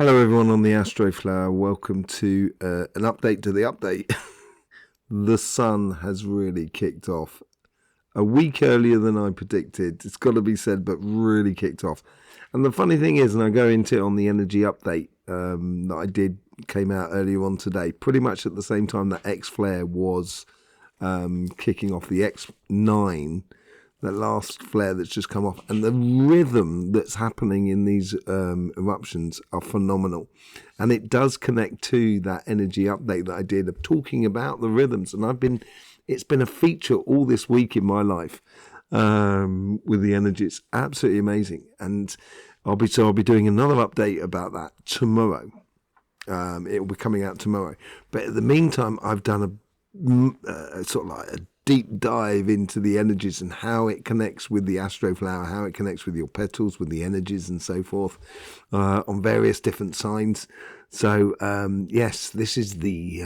Hello, everyone on the Astroflower. Welcome to an update to the update. The sun has really kicked off a week earlier than I predicted. It's got to be said, but really kicked off. And the funny thing is, and I go into it on the energy update that I did, came out earlier on today, pretty much at the same time that X Flare was kicking off the X9. That last flare that's just come off, and the rhythm that's happening in these eruptions are phenomenal. And it does connect to that energy update that I did of talking about the rhythms. And it's been a feature all this week in my life with the energy. It's absolutely amazing. And I'll be doing another update about that tomorrow. It will be coming out tomorrow. But in the meantime, I've done a sort of like a deep dive into the energies and how it connects with the Astroflower, how it connects with your petals, with the energies and so forth, on various different signs. So yes, this is the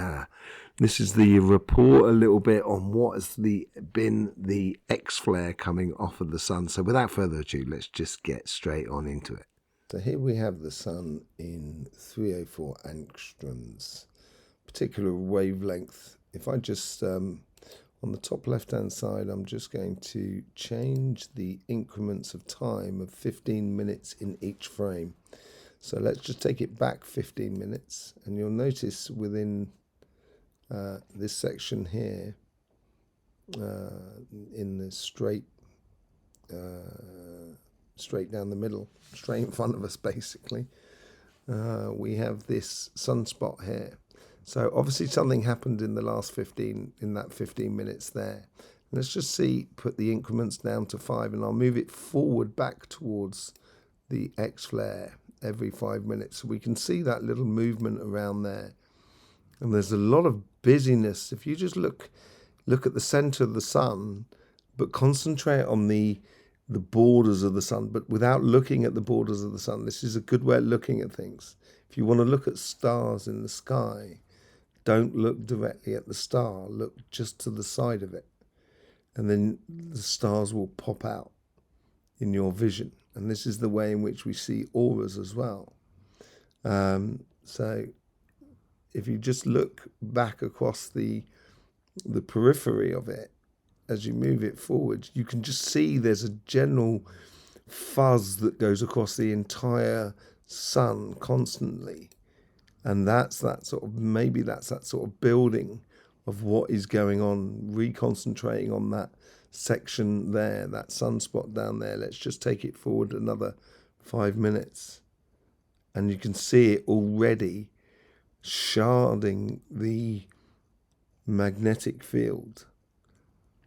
report a little bit on what has been the X flare coming off of the sun. So without further ado, let's just get straight on into it. So here we have the sun in 304 angstroms, particular wavelength. If I just on the top left-hand side, I'm just going to change the increments of time of 15 minutes in each frame. So let's just take it back 15 minutes, and you'll notice within this section here, in the straight down the middle, straight in front of us basically, we have this sunspot here. So obviously something happened in the last 15 minutes there. Let's just put the increments down to 5, and I'll move it forward back towards the X flare every 5 minutes. So we can see that little movement around there. And there's a lot of busyness. If you just look at the center of the sun, but concentrate on the borders of the sun, but without looking at the borders of the sun. This is a good way of looking at things. If you want to look at stars in the sky, don't look directly at the star, look just to the side of it. And then the stars will pop out in your vision. And this is the way in which we see auras as well. So if you just look back across the periphery of it, as you move it forward, you can just see there's a general fuzz that goes across the entire sun constantly. And that's that sort of building of what is going on, reconcentrating on that section there, that sunspot down there. Let's just take it forward another 5 minutes. And you can see it already sharding the magnetic field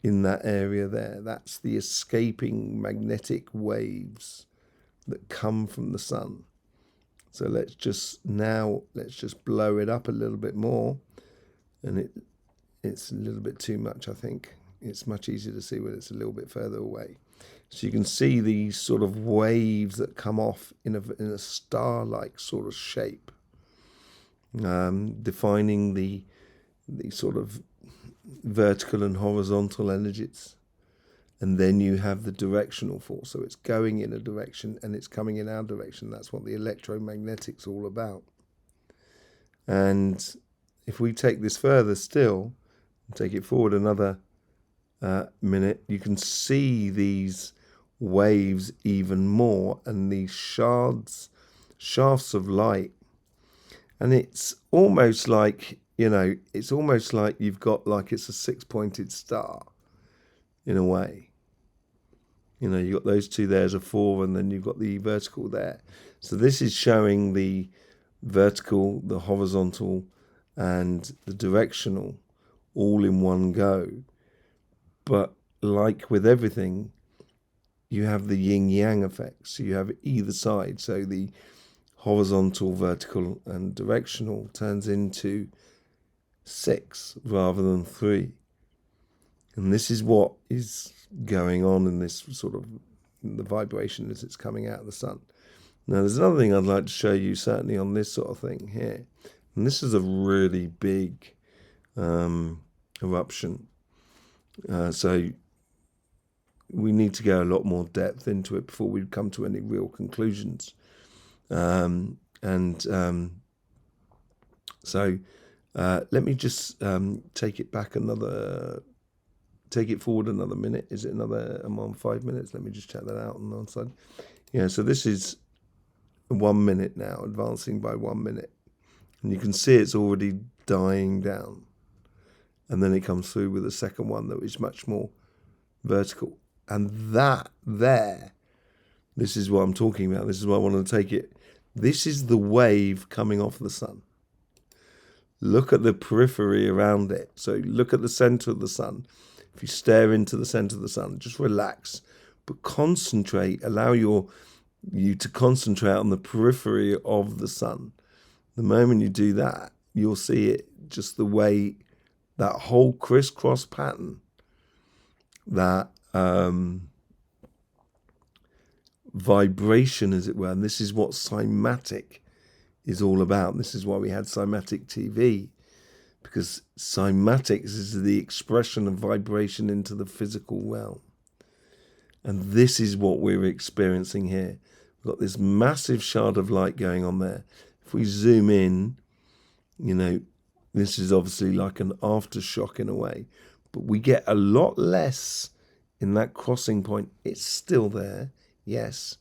in that area there. That's the escaping magnetic waves that come from the sun. So let's just blow it up a little bit more. And it's a little bit too much, I think. It's much easier to see when it's a little bit further away. So you can see these sort of waves that come off in a star-like sort of shape, defining the sort of vertical and horizontal energies. And then you have the directional force. So it's going in a direction and it's coming in our direction. That's what the electromagnetic's all about. And if we take this further still, and take it forward another minute, you can see these waves even more and these shafts of light. And it's almost like, you've got like it's a 6-pointed star in a way. You've got those two there as a 4, and then you've got the vertical there. So this is showing the vertical, the horizontal, and the directional all in one go. But like with everything, you have the yin-yang effect. So you have either side. So the horizontal, vertical, and directional turns into 6 rather than 3. And this is what is going on in this sort of the vibration as it's coming out of the sun. Now, there's another thing I'd like to show you, certainly on this sort of thing here. And this is a really big eruption. So we need to go a lot more depth into it before we come to any real conclusions. And And so let me just take it forward another minute. Is it another? I'm on 5 minutes. Let me just check that out on the side. Yeah, so this is 1 minute now, advancing by 1 minute. And you can see it's already dying down. And then it comes through with a second one that is much more vertical. And that there, this is what I'm talking about. This is why I want to take it. This is the wave coming off the sun. Look at the periphery around it. So look at the center of the sun. If you stare into the center of the sun, just relax, but concentrate. Allow you to concentrate on the periphery of the sun. The moment you do that, you'll see it just the way that whole crisscross pattern, that vibration, as it were. And this is what cymatic is all about. This is why we had cymatic TV, because cymatics is the expression of vibration into the physical realm. And this is what we're experiencing here. We've got this massive shard of light going on there. If we zoom in, this is obviously like an aftershock in a way, but we get a lot less in that crossing point. It's still there, yes,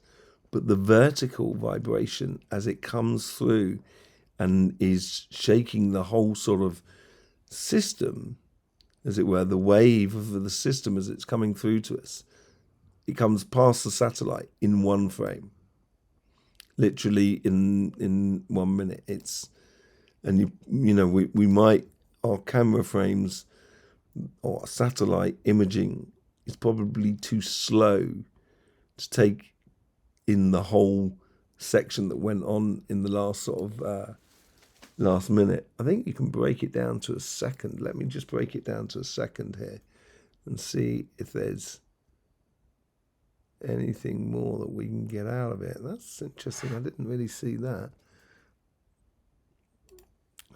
but the vertical vibration as it comes through and is shaking the whole sort of system, as it were, the wave of the system as it's coming through to us, it comes past the satellite in one frame, literally in 1 minute. We might, our camera frames or satellite imaging is probably too slow to take in the whole section that went on in the last last minute. I think you can break it down to a second. Let me just break it down to a second here and see if there's anything more that we can get out of it. That's interesting. I didn't really see that.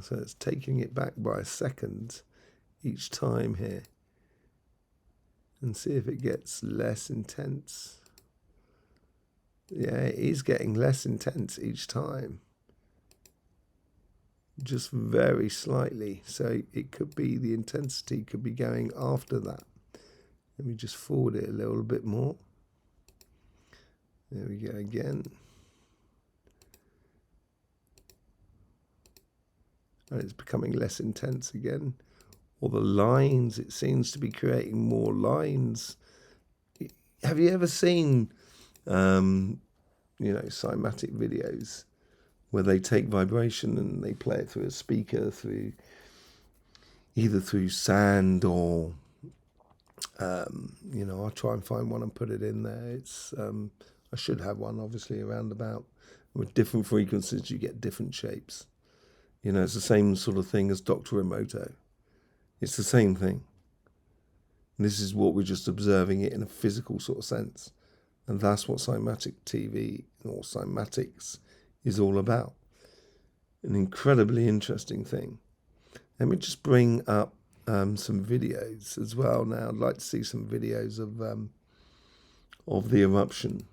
So it's taking it back by a second each time here. And see if it gets less intense. Yeah, it is getting less intense each time. Just very slightly. So it could be, the intensity could be going after that. Let me just forward it a little bit more. There we go again. And it's becoming less intense again. Or the lines, it seems to be creating more lines. Have you ever seen, cymatic videos where they take vibration and they play it through a speaker, either through sand or, I'll try and find one and put it in there. It's, I should have one, obviously, around about. With different frequencies, you get different shapes. It's the same sort of thing as Dr. Emoto. It's the same thing. This is what we're just observing it in a physical sort of sense. And that's what cymatic TV or cymatics is all about. An incredibly interesting thing. Let me just bring up some videos as well now. I'd like to see some videos of the eruption.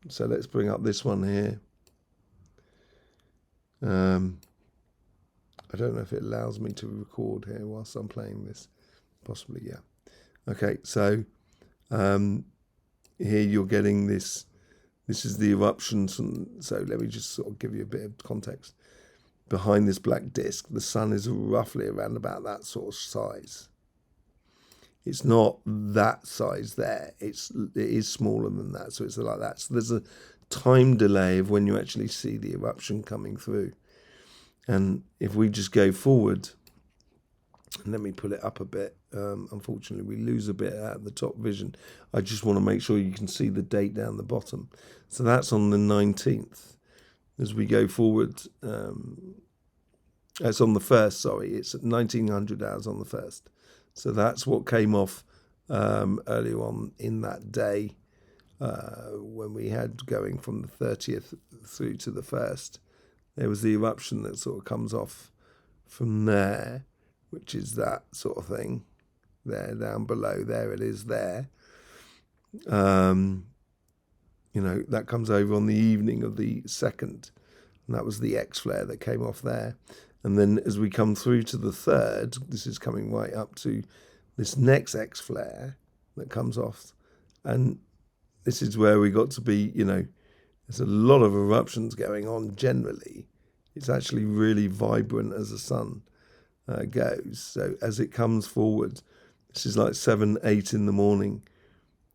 So let's bring up this one here. I don't know if it allows me to record here whilst I'm playing this. Possibly, yeah. Okay, so here you're getting this. This is the eruptions. So let me just sort of give you a bit of context. Behind this black disk, the sun is roughly around about that sort of size. It's not that size there. It is smaller than that, so it's like that. So there's a time delay of when you actually see the eruption coming through. And if we just go forward, and let me pull it up a bit. Unfortunately, we lose a bit out of the top vision. I just want to make sure you can see the date down the bottom. So that's on the 19th. As we go forward, it's on the 1st, sorry. It's at 1900 hours on the 1st. So that's what came off earlier on in that day when we had going from the 30th through to the 1st. There was the eruption that sort of comes off from there, which is that sort of thing. There, down below, there it is there. That comes over on the evening of the 2nd. And that was the X flare that came off there. And then as we come through to the third, this is coming right up to this next X flare that comes off. And this is where we got to be, there's a lot of eruptions going on generally. It's actually really vibrant as the sun goes. So as it comes forward, this is like 7, 8 in the morning.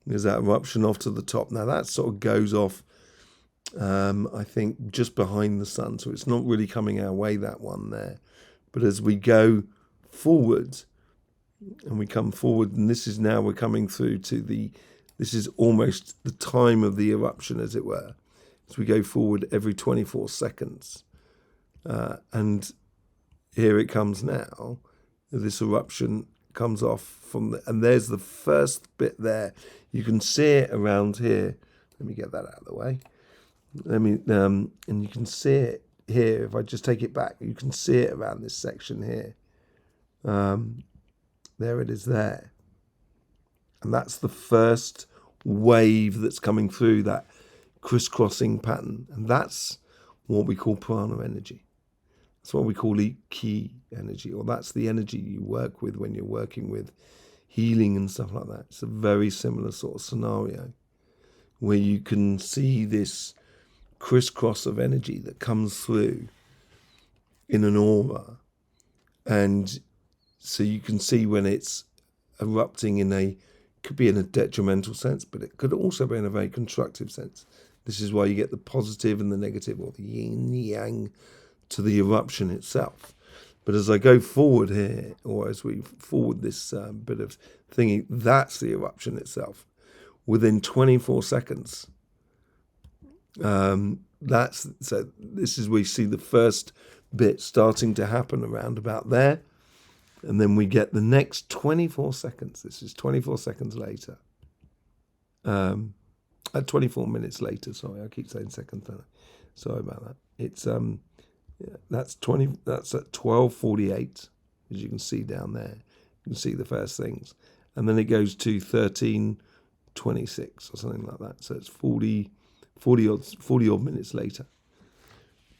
There's that eruption off to the top. Now that sort of goes off, I think, just behind the sun. So it's not really coming our way, that one there. But as we go forward, and we come forward, and this is now we're coming through to this is almost the time of the eruption, as it were. As we go forward every 24 seconds. And here it comes now. This eruption comes off and there's the first bit there. You can see it around here. Let me get that out of the way. And you can see it here. If I just take it back, you can see it around this section here. There it is there. And that's the first wave that's coming through, that crisscrossing pattern. And that's what we call prana energy. That's what we call ki energy, or that's the energy you work with when you're working with healing and stuff like that. It's a very similar sort of scenario where you can see this crisscross of energy that comes through in an aura. And so you can see when it's erupting could be in a detrimental sense, but it could also be in a very constructive sense. This is why you get the positive and the negative, or the yin yang to the eruption itself. But as I go forward here, or as we forward this bit of thingy, that's the eruption itself. Within 24 seconds, this is where we see the first bit starting to happen around about there. And then we get the next 24 seconds. This is 24 seconds later. 24 minutes later. Sorry, I keep saying seconds. Sorry about that. It's that's at 12:48, as you can see down there. You can see the first things, and then it goes to 13:26 or something like that. So it's 40 odd minutes later.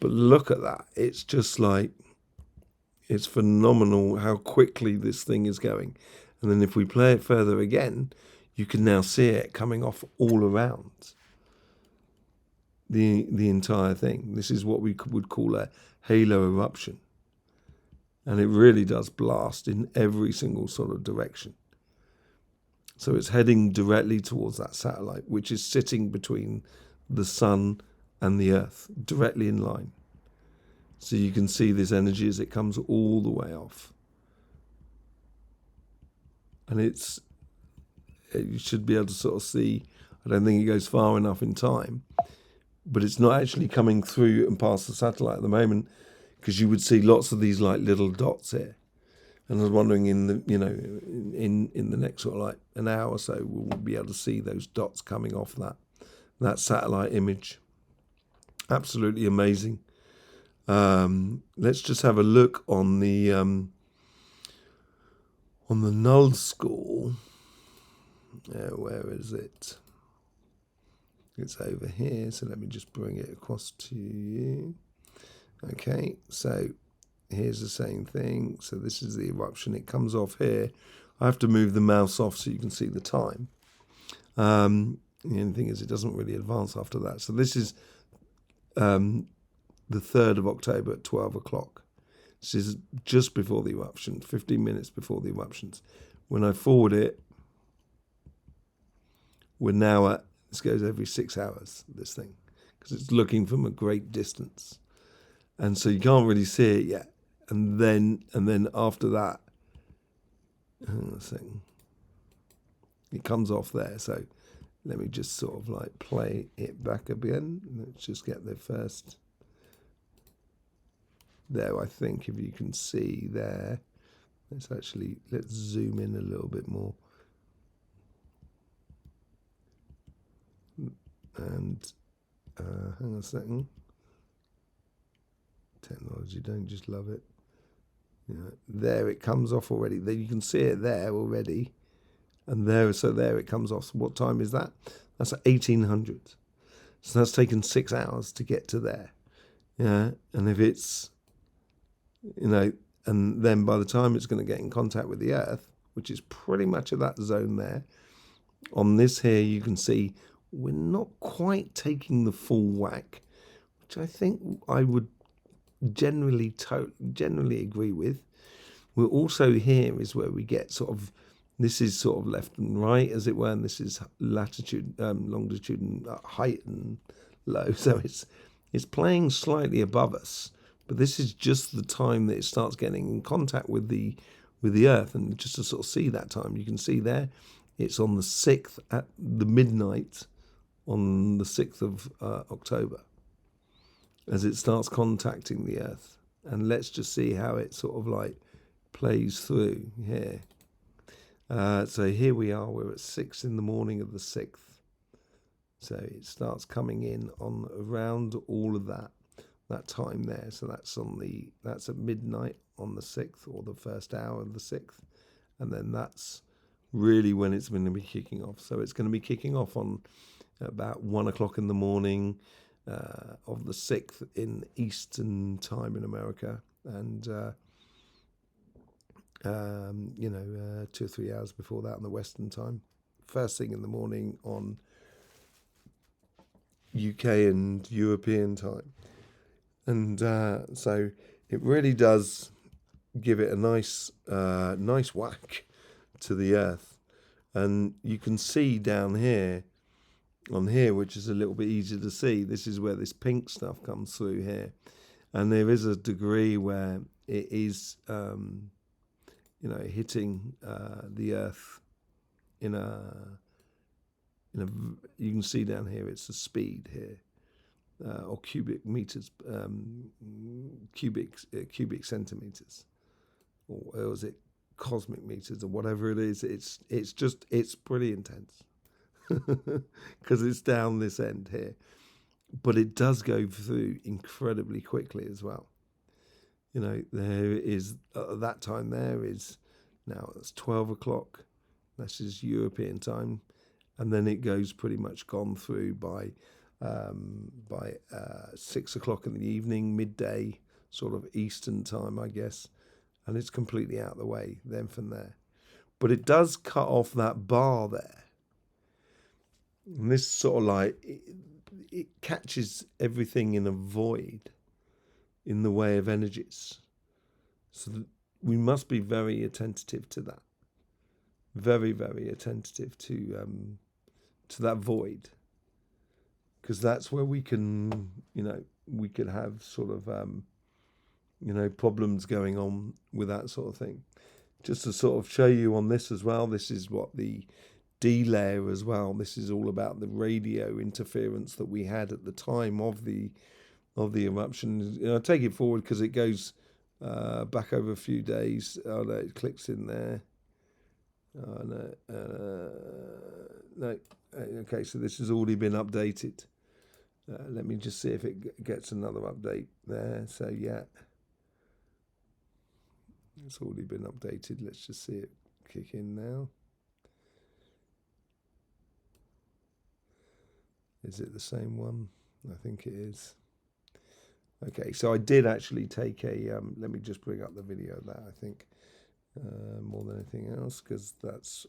But look at that. It's just like, it's phenomenal how quickly this thing is going. And then if we play it further again, you can now see it coming off all around the entire thing. This is what we would call a halo eruption. And it really does blast in every single sort of direction. So it's heading directly towards that satellite, which is sitting between the sun and the earth, directly in line. So you can see this energy as it comes all the way off. And you should be able to sort of see, I don't think it goes far enough in time, but it's not actually coming through and past the satellite at the moment, because you would see lots of these like little dots here. And I was wondering in the next sort of like an hour or so, we'll be able to see those dots coming off that satellite image. Absolutely amazing. Let's just have a look on the null score. Where is it? It's over here, so let me just bring it across to you. Okay, so here's the same thing. So this is the eruption. It comes off here. I have to move the mouse off so you can see the time. The only thing is it doesn't really advance after that. So this is the 3rd of October at 12 o'clock. This is just before the eruption, 15 minutes before the eruptions. When I forward it, we're now at, this goes every 6 hours, this thing, because it's looking from a great distance. And so you can't really see it yet. And then after that, hang on a second, it comes off there. So let me just sort of like play it back again. Let's just get the first. There, I think, if you can see there. Let's zoom in a little bit more. And hang on a second. Technology, don't just love it. There it comes off already. There you can see it there already. And there it comes off. So what time is that? That's at 1800. So that's taken 6 hours to get to there. Yeah, and if it's, and then by the time it's going to get in contact with the Earth, which is pretty much at that zone there, on this here you can see we're not quite taking the full whack, which I think I would generally agree with. We're also here is where we get sort of, this is sort of left and right as it were, and this is latitude, longitude, and height and low. So it's playing slightly above us, but this is just the time that it starts getting in contact with the Earth, and just to sort of see that time, you can see there, it's on the 6th at the midnight on the 6th of October as it starts contacting the Earth. And let's just see how it sort of like plays through here. So here we are, we're at 6 in the morning of the 6th. So it starts coming in on around all of that time there. So that's at midnight on the 6th, or the first hour of the 6th. And then that's really when it's going to be kicking off. So it's going to be kicking off on about 1 o'clock in the morning of the 6th in Eastern time in America. And 2 or 3 hours before that on the Western time. First thing in the morning on UK and European time. And so it really does give it a nice whack to the Earth. And you can see down here, on here, which is a little bit easier to see, this is where this pink stuff comes through here. And there is a degree where it is hitting the Earth in a you can see down here it's the speed here, or cubic meters, cubic centimeters, or is it cosmic meters, or whatever it is. It's pretty intense because it's down this end here, but it does go through incredibly quickly as well. There is that time there is now it's 12 o'clock. This is European time, and then it goes pretty much gone through by 6 o'clock in the evening, midday, sort of Eastern time, I guess, and it's completely out of the way then from there. But it does cut off that bar there, and this sort of like it catches everything in a void in the way of energies. So we must be very attentive to that. Very, very attentive to that void. Because that's where we can, we could have sort of, problems going on with that sort of thing. Just to sort of show you on this as well, this is what the D layer as well. This is all about the radio interference that we had at the time of the eruption. I take it forward because it goes back over a few days. Oh no, it clicks in there. Oh no, no. Okay, so this has already been updated. Let me just see if it gets another update there. So yeah, it's already been updated. Let's just see it kick in now. Is it the same one? I think it is. Okay, so I did actually take a, let me just bring up the video of that, I think, more than anything else, because that's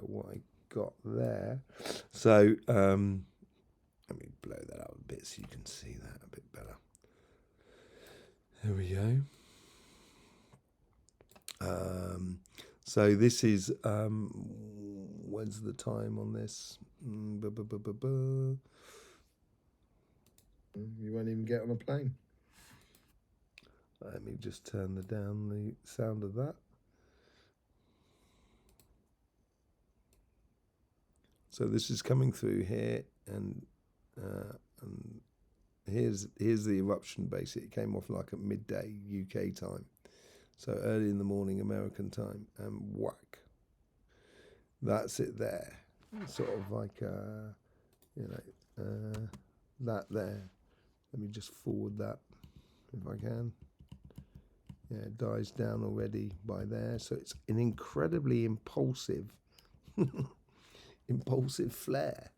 what I got there. So let me blow that up a bit so you can see that a bit better. There we go. So this is, when's the time on this? You won't even get on a plane. Let me just turn down the sound of that. So this is coming through here, and here's the eruption. Basically, it came off like at midday UK time, so early in the morning American time, and whack. That's it there. Sort of like that there. Let me just forward that if I can. Yeah, it dies down already by there. So it's an incredibly impulsive flare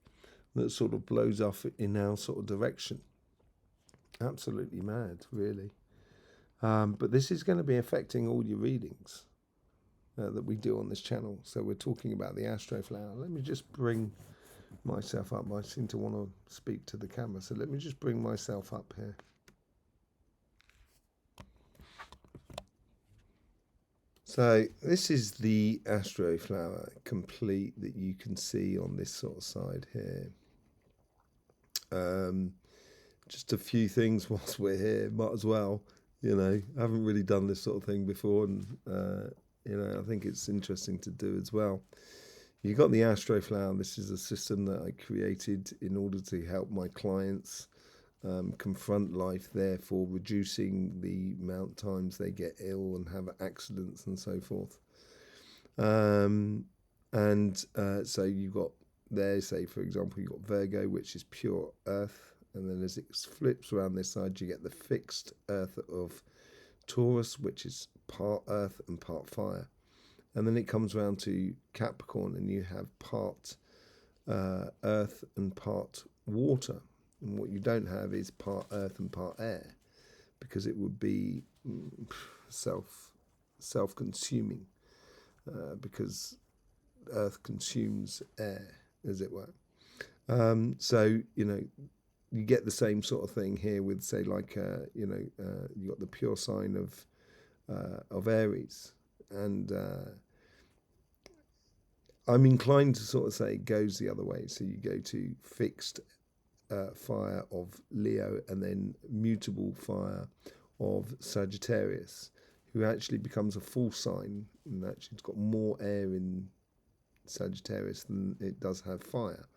that sort of blows off in our sort of direction. Absolutely mad, really. But this is going to be affecting all your readings that we do on this channel. So we're talking about the Astroflower. Let me just bring myself up. I seem to want to speak to the camera, so let me just bring myself up here. So this is the Astroflower complete that you can see on this sort of side here. Just a few things whilst we're here, might as well, I haven't really done this sort of thing before, and I think it's interesting to do as well. You got the Astroflower. This is a system that I created in order to help my clients confront life, therefore reducing the amount of times they get ill and have accidents and so forth. So you've got there, say for example, you've got Virgo, which is pure earth, and then as it flips around this side, you get the fixed earth of Taurus, which is part earth and part fire. And then it comes around to Capricorn, and you have part earth and part water. And what you don't have is part earth and part air, because it would be self-consuming, because earth consumes air, as it were. So you get the same sort of thing here with, say, like you got the pure sign of Aries, and I'm inclined to sort of say it goes the other way. So you go to fixed fire of Leo, and then mutable fire of Sagittarius, who actually becomes a full sign, and actually it's got more air in Sagittarius than it does have fire.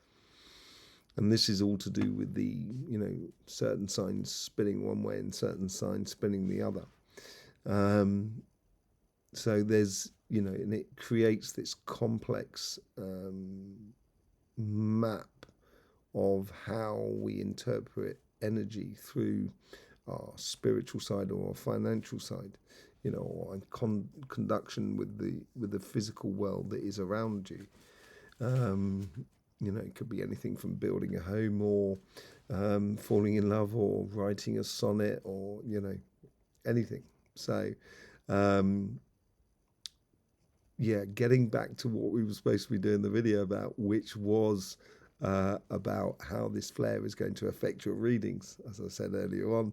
And this is all to do with the, certain signs spinning one way and certain signs spinning the other. So there's, and it creates this complex map of how we interpret energy through our spiritual side or our financial side, or conduction with the physical world that is around you. It could be anything from building a home, or falling in love, or writing a sonnet, or anything. So getting back to what we were supposed to be doing the video about, which was about how this flare is going to affect your readings, as I said earlier on.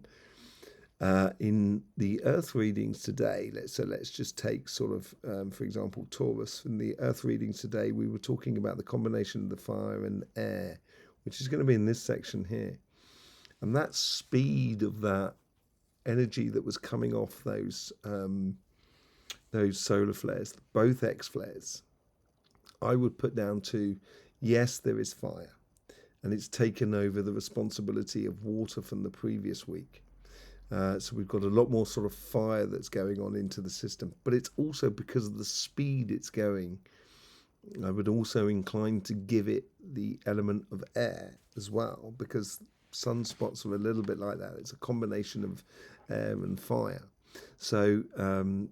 In the Earth readings today, let's just take sort of, for example, Taurus. In the Earth readings today, we were talking about the combination of the fire and air, which is going to be in this section here. And that speed of that energy that was coming off those solar flares, both X flares, I would put down to, yes, there is fire, and it's taken over the responsibility of water from the previous week. So we've got a lot more sort of fire that's going on into the system, but it's also because of the speed it's going. I would also incline to give it the element of air as well, because sunspots are a little bit like that. It's a combination of air and fire. So, I'd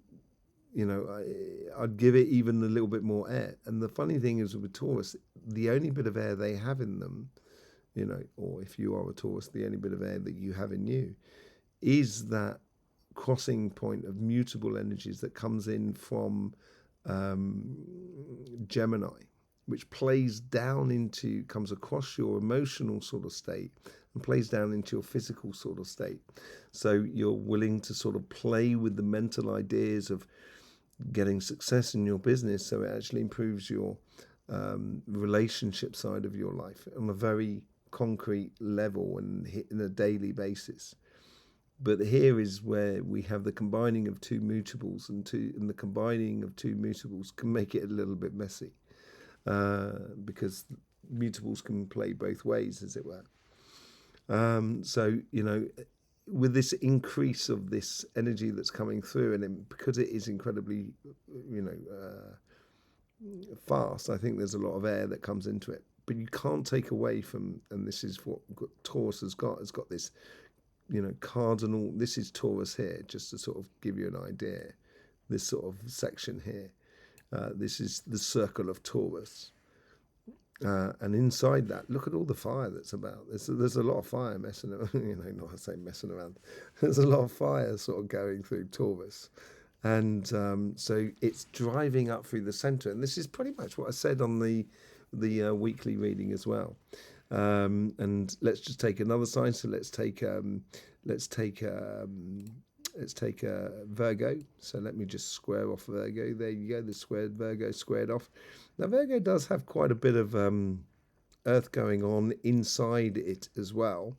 give it even a little bit more air. And the funny thing is with Taurus, the only bit of air they have in them, or if you are a Taurus, the only bit of air that you have in you is that crossing point of mutable energies that comes in from Gemini, which comes across your emotional sort of state and plays down into your physical sort of state. So you're willing to sort of play with the mental ideas of getting success in your business, so it actually improves your relationship side of your life on a very concrete level and in a daily basis. But here is where we have the combining of two mutables, and the combining of two mutables can make it a little bit messy, because mutables can play both ways, as it were. So, with this increase of this energy that's coming through, and because it is incredibly, fast, I think there's a lot of air that comes into it. But you can't take away from, and this is what Taurus has got this, cardinal, this is Taurus here, just to sort of give you an idea, this sort of section here. This is the circle of Taurus. And inside that, look at all the fire that's about. There's a lot of fire messing around, not I say messing around. There's a lot of fire sort of going through Taurus. And so it's driving up through the center. And this is pretty much what I said on the weekly reading as well. And let's just take another sign. So let's take Virgo. So let me just square off Virgo. There you go. The squared Virgo squared off. Now Virgo does have quite a bit of Earth going on inside it as well.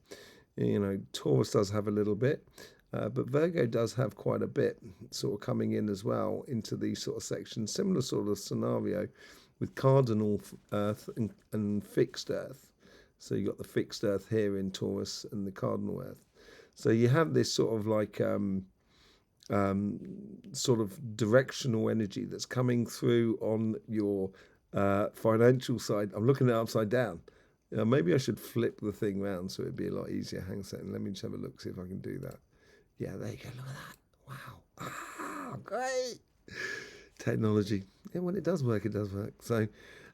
Taurus does have a little bit, but Virgo does have quite a bit sort of coming in as well into these sort of sections. Similar sort of scenario with cardinal Earth and fixed Earth. So you've got the fixed Earth here in Taurus and the cardinal Earth. So you have this sort of like sort of directional energy that's coming through on your financial side. I'm looking at it upside down. Maybe I should flip the thing round so it'd be a lot easier. Hang on a second. Let me just have a look, see if I can do that. Yeah, there you go. Look at that. Wow. Ah, great. Technology. Yeah, when it does work, it does work. So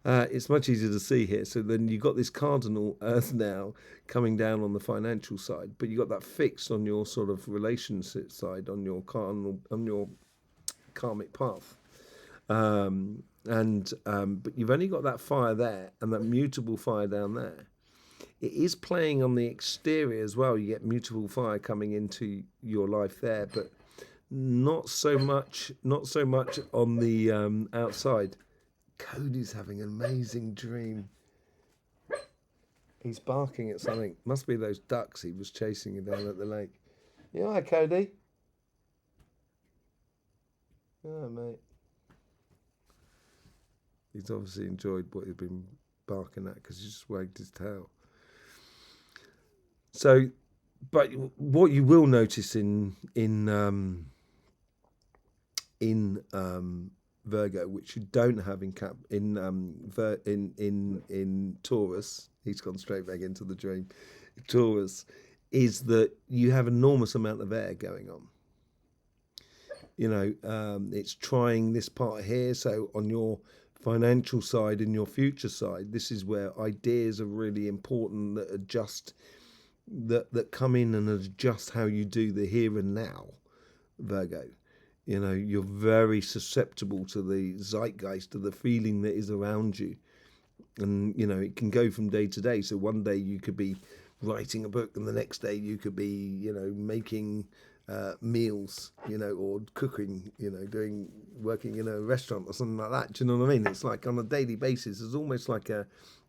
it's much easier to see here. So then you've got this cardinal Earth now coming down on the financial side, but you've got that fixed on your sort of relationship side, on your cardinal, on your karmic path. But you've only got that fire there and that mutable fire down there. It is playing on the exterior as well. You get mutable fire coming into your life there, but not so much on the outside. Cody's having an amazing dream. He's barking at something. Must be those ducks he was chasing down at the lake. You all right, Cody? Oh, mate. He's obviously enjoyed what he's been barking at because he just wagged his tail. So, but what you will notice in Virgo, which you don't have in Taurus, he's gone straight back into the dream. Taurus is that you have enormous amount of air going on. It's trying this part here. So on your financial side and your future side, this is where ideas are really important that adjust, that come in and adjust how you do the here and now, Virgo. You're very susceptible to the zeitgeist, to the feeling that is around you. And, it can go from day to day. So one day you could be writing a book and the next day you could be, making meals, or cooking, working in a restaurant or something like that. Do you know what I mean? It's like on a daily basis. It's almost like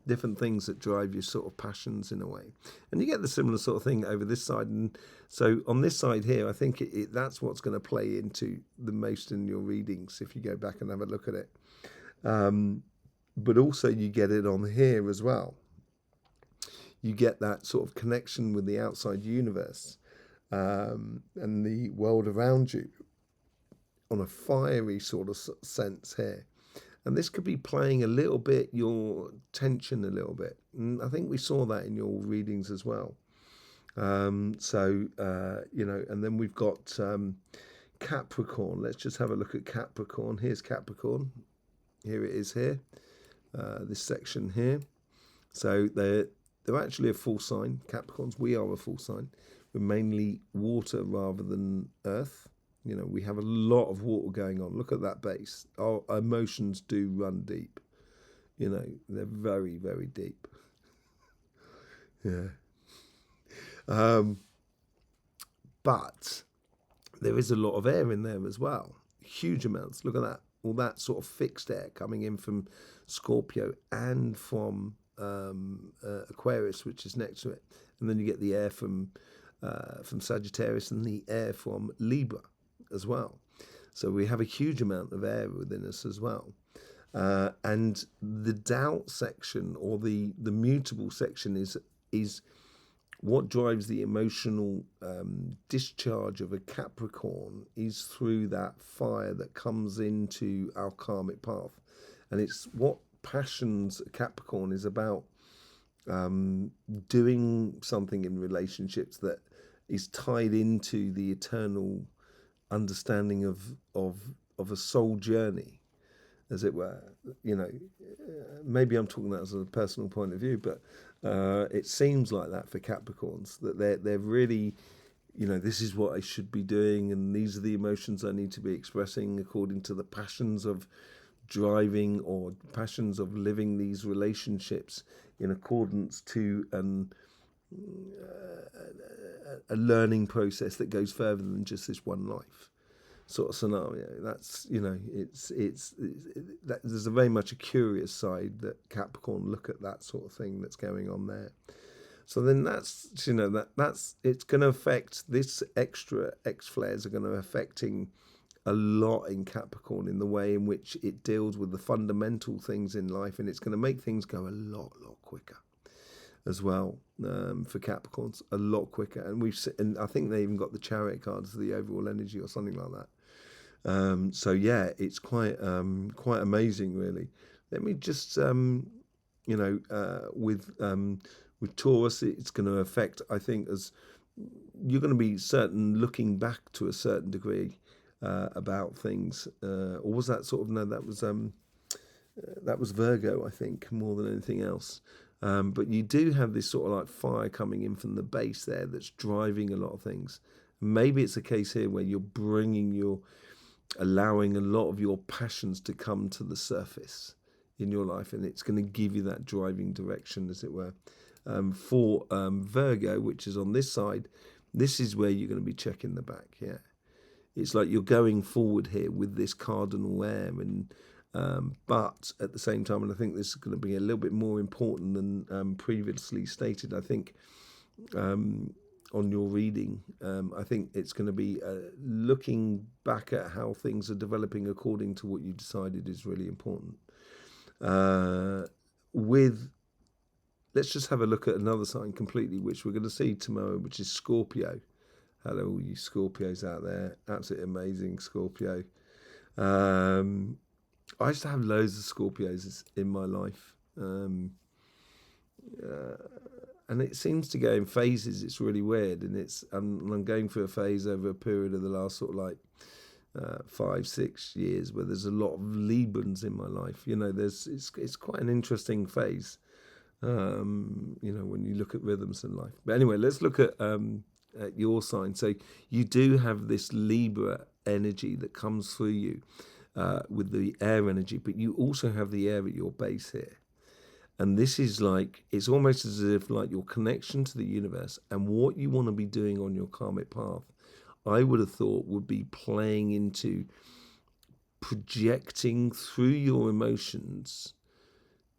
different things that drive your sort of passions in a way. And you get the similar sort of thing over this side. And so on this side here, I think that's what's going to play into the most in your readings if you go back and have a look at it. But also you get it on here as well. You get that sort of connection with the outside universe and the world around you on a fiery sort of sense here. And this could be playing a little bit your tension a little bit. And I think we saw that in your readings as well. And then we've got Capricorn. Let's just have a look at Capricorn. Here's Capricorn. Here it is here. This section here. So they're actually a full sign. Capricorns, we are a full sign. We're mainly water rather than earth. We have a lot of water going on. Look at that base. Our emotions do run deep. They're very, very deep. Yeah. But there is a lot of air in there as well. Huge amounts. Look at that. All that sort of fixed air coming in from Scorpio and from Aquarius, which is next to it. And then you get the air from Sagittarius and the air from Libra as well. So we have a huge amount of air within us as well. And the doubt section or the mutable section is what drives the emotional discharge of a Capricorn is through that fire that comes into our karmic path. And it's what passions a Capricorn is about, doing something in relationships that is tied into the eternal understanding of a soul journey. as it were. Maybe I'm talking that as a personal point of view, but it seems like that for Capricorns, that they're really, this is what I should be doing, and these are the emotions I need to be expressing according to the passions of driving or passions of living these relationships in accordance to a learning process that goes further than just this one life sort of scenario. That's there's a very much a curious side that Capricorn look at that sort of thing that's going on there. So then that's it's going to affect this extra X flares are going to affecting a lot in Capricorn in the way in which it deals with the fundamental things in life, and it's going to make things go a lot quicker as well for Capricorns, a lot quicker. And I think they even got the Chariot card as the overall energy or something like that. So yeah, it's quite amazing, really. Let me just with Taurus, it's going to affect, I think, as you're going to be looking back to a certain degree about things, or was that sort of that was Virgo, I think, more than anything else. But you do have this sort of like fire coming in from the base there that's driving a lot of things. Maybe it's a case here where you're allowing a lot of your passions to come to the surface in your life, and it's going to give you that driving direction, as it were. For Virgo, which is on this side, this is where you're going to be checking the back. Yeah, it's like you're going forward here with this cardinal air, and but at the same time, and I think this is going to be a little bit more important than previously stated. I think on your reading, I think it's going to be looking back at how things are developing according to what you decided is really important. Let's just have a look at another sign completely, which we're going to see tomorrow, which is Scorpio. Hello, all you Scorpios out there. Absolutely amazing, Scorpio. I used to have loads of Scorpios in my life. And it seems to go in phases. It's really weird. And I'm going through a phase over a period of the last sort of like 5-6 years where there's a lot of Librans in my life. It's quite an interesting phase. When you look at rhythms in life. But anyway, let's look at your sign. So you do have this Libra energy that comes through you with the air energy, but you also have the air at your base here. And this is like, it's almost as if like your connection to the universe and what you want to be doing on your karmic path, I would have thought would be playing into projecting through your emotions.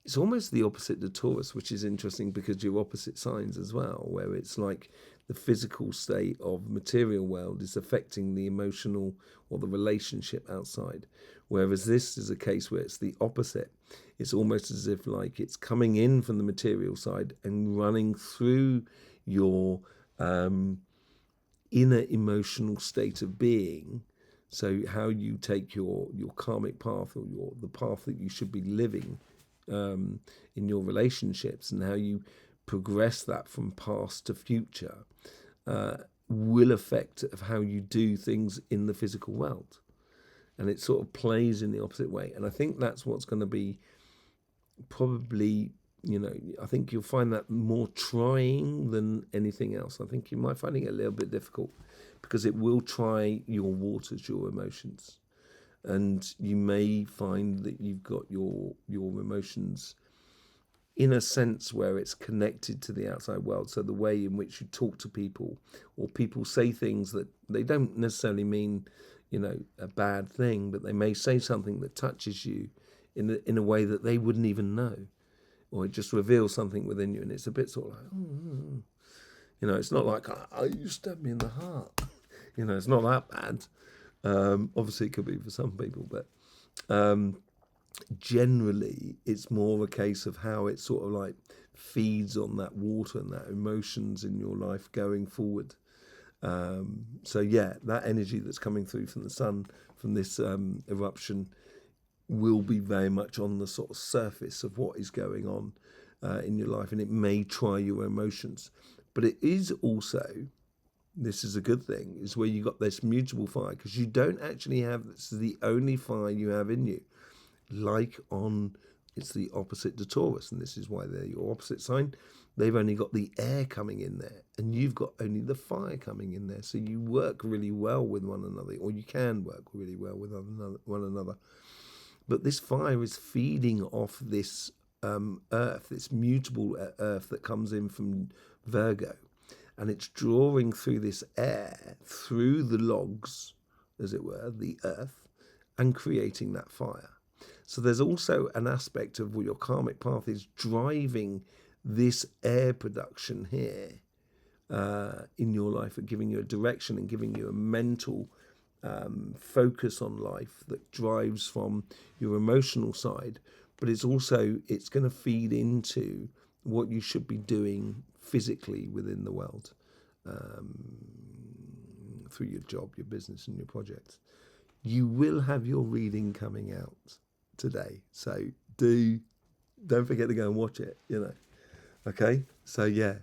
It's almost the opposite to Taurus, which is interesting because you're opposite signs as well, where it's like the physical state of material world is affecting the emotional or the relationship outside. Whereas this is a case where it's the opposite. It's almost as if like it's coming in from the material side and running through your inner emotional state of being. So how you take your karmic path or the path that you should be living in your relationships, and how you progress that from past to future will affect of how you do things in the physical world. And it sort of plays in the opposite way. And I think that's what's going to be probably, I think you'll find that more trying than anything else. I think you might find it a little bit difficult because it will try your waters, your emotions. And you may find that you've got your emotions in a sense where it's connected to the outside world. So the way in which you talk to people, or people say things that they don't necessarily mean, a bad thing, but they may say something that touches you in a way that they wouldn't even know, or it just reveals something within you, and it's a bit sort of like, it's not like, oh, you stabbed me in the heart. It's not that bad. Obviously, it could be for some people, but generally, it's more a case of how it sort of like feeds on that water and that emotions in your life going forward. So yeah, that energy that's coming through from the sun, from this eruption, will be very much on the sort of surface of what is going on in your life, and it may try your emotions. But it is also, this is a good thing, is where you got this mutable fire, because you don't actually have, this is the only fire you have in you. like on, it's the opposite to Taurus, and this is why they're your opposite sign. They've only got the air coming in there, and you've got only the fire coming in there. So you work really well with one another, or you can work really well with one another. But this fire is feeding off this earth, this mutable earth that comes in from Virgo. And it's drawing through this air, through the logs, as it were, the earth, and creating that fire. So there's also an aspect of your karmic path is driving this air production here in your life, and giving you a direction and giving you a mental focus on life that drives from your emotional side. But it's going to feed into what you should be doing physically within the world, through your job, your business, and your projects. You will have your reading coming out today, so don't forget to go and watch it. Okay. So yeah,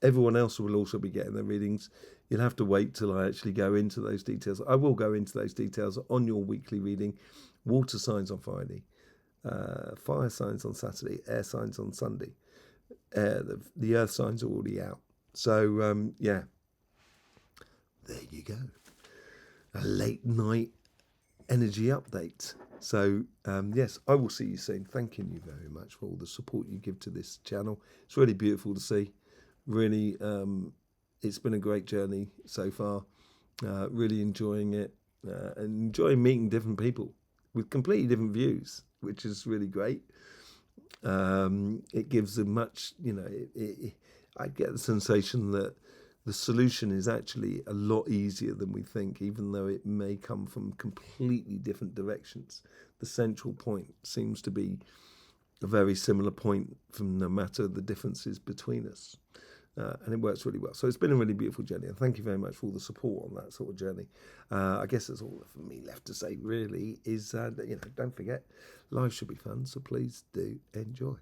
everyone else will also be getting their readings. You'll have to wait till I actually go into those details. I will go into those details on your weekly reading. Water signs on Friday, fire signs on Saturday, air signs on Sunday. The earth signs are already out. So yeah, there you go. A late night energy update. So yes, I will see you soon. Thanking you very much for all the support you give to this channel. It's really beautiful to see. Really, it's been a great journey so far. Really enjoying it, and enjoying meeting different people with completely different views, which is really great. It gives a much, I get the sensation that the solution is actually a lot easier than we think, even though it may come from completely different directions. The central point seems to be a very similar point, from no matter the differences between us. And it works really well. So it's been a really beautiful journey, and thank you very much for all the support on that sort of journey. I guess that's all for me left to say, really, is that, don't forget, life should be fun, so please do enjoy.